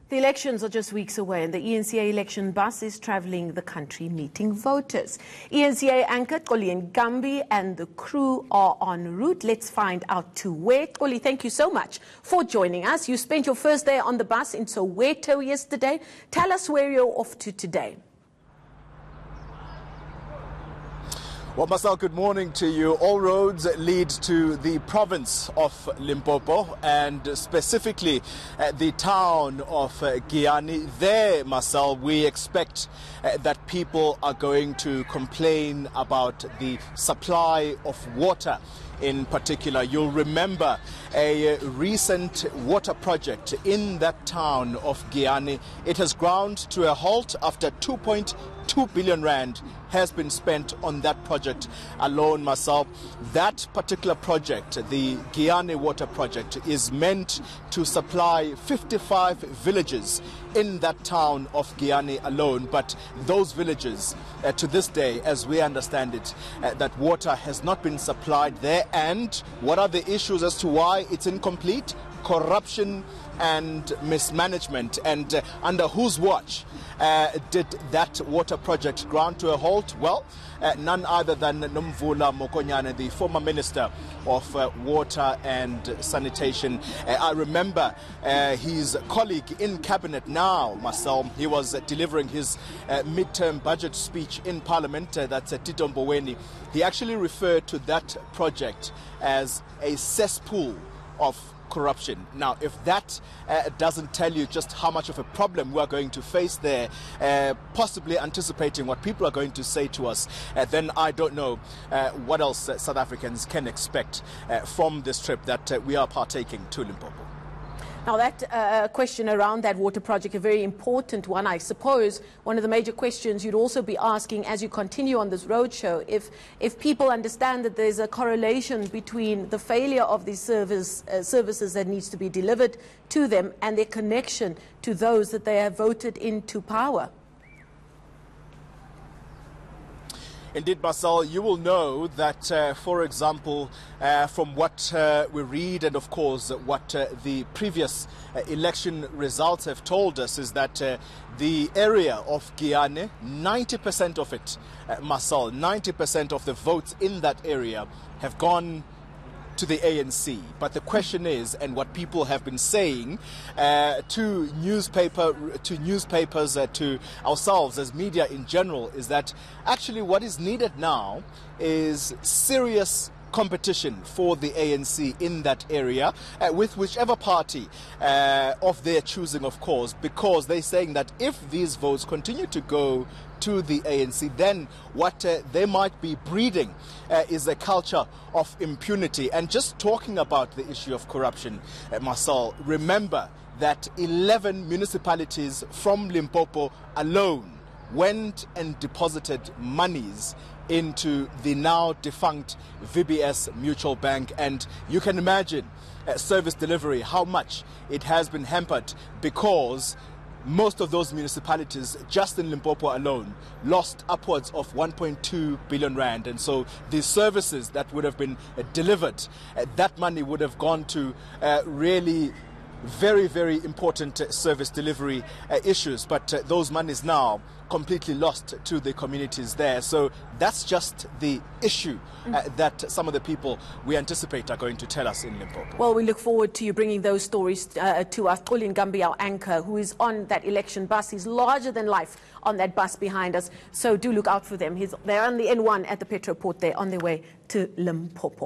The elections are just weeks away and the eNCA election bus is travelling the country meeting voters. eNCA anchor Xoli Mngambi and the crew are en route. Let's find out to where. Xoli, thank you so much for joining us. You spent your first day on the bus in Soweto yesterday. Tell us where you're off to today. Well, Marcel, good morning to you. All roads lead to the province of Limpopo and specifically the town of Giyani. There, Marcel, we expect that people are going to complain about the supply of water. In particular, you'll remember a recent water project in that town of Giyani. It has ground to a halt after 2.2 billion rand has been spent on that project alone, Marcel. That particular project, the Giyani water project, is meant to supply 55 villages in that town of Giyani alone. But those villages, to this day, as we understand it, that water has not been supplied there. And what are the issues as to why it's incomplete? Corruption and mismanagement. And under whose watch did that water project ground to a halt? Well, none other than Nomvula Mokonyane, the former Minister of Water and Sanitation. I remember his colleague in cabinet now, Marcel, he was delivering his midterm budget speech in Parliament, that's Tito Mboweni. He actually referred to that project as a cesspool of corruption. Now, if that doesn't tell you just how much of a problem we are going to face there, possibly anticipating what people are going to say to us, then I don't know what else South Africans can expect from this trip that we are partaking to Limpopo. Now, that question around that water project, a very important one, I suppose. One of the major questions you'd also be asking as you continue on this roadshow, if people understand that there's a correlation between the failure of these services that needs to be delivered to them and their connection to those that they have voted into power. Indeed, Marcel, you will know that, for example, from what we read and, of course, what the previous election results have told us is that the area of Giyani, 90% of it, Marcel, 90% of the votes in that area have gone to the ANC. But the question is, and what people have been saying to newspapers, to ourselves as media in general, is that actually what is needed now is serious competition for the ANC in that area with whichever party of their choosing, of course, because they're saying that if these votes continue to go to the ANC, then what they might be breeding is a culture of impunity. And just talking about the issue of corruption, Marcel, remember that 11 municipalities from Limpopo alone went and deposited monies into the now defunct VBS Mutual Bank. And you can imagine service delivery, how much it has been hampered because most of those municipalities, just in Limpopo alone, lost upwards of 1.2 billion rand. And so the services that would have been delivered, that money would have gone to really very, very important service delivery issues. But those monies now completely lost to the communities there. So that's just the issue that some of the people we anticipate are going to tell us in Limpopo. Well, we look forward to you bringing those stories to us. Xoli Mngambi, our anchor, who is on that election bus. He's larger than life on that bus behind us. So do look out for them. They're on the N1 at the Petro Port there on their way to Limpopo.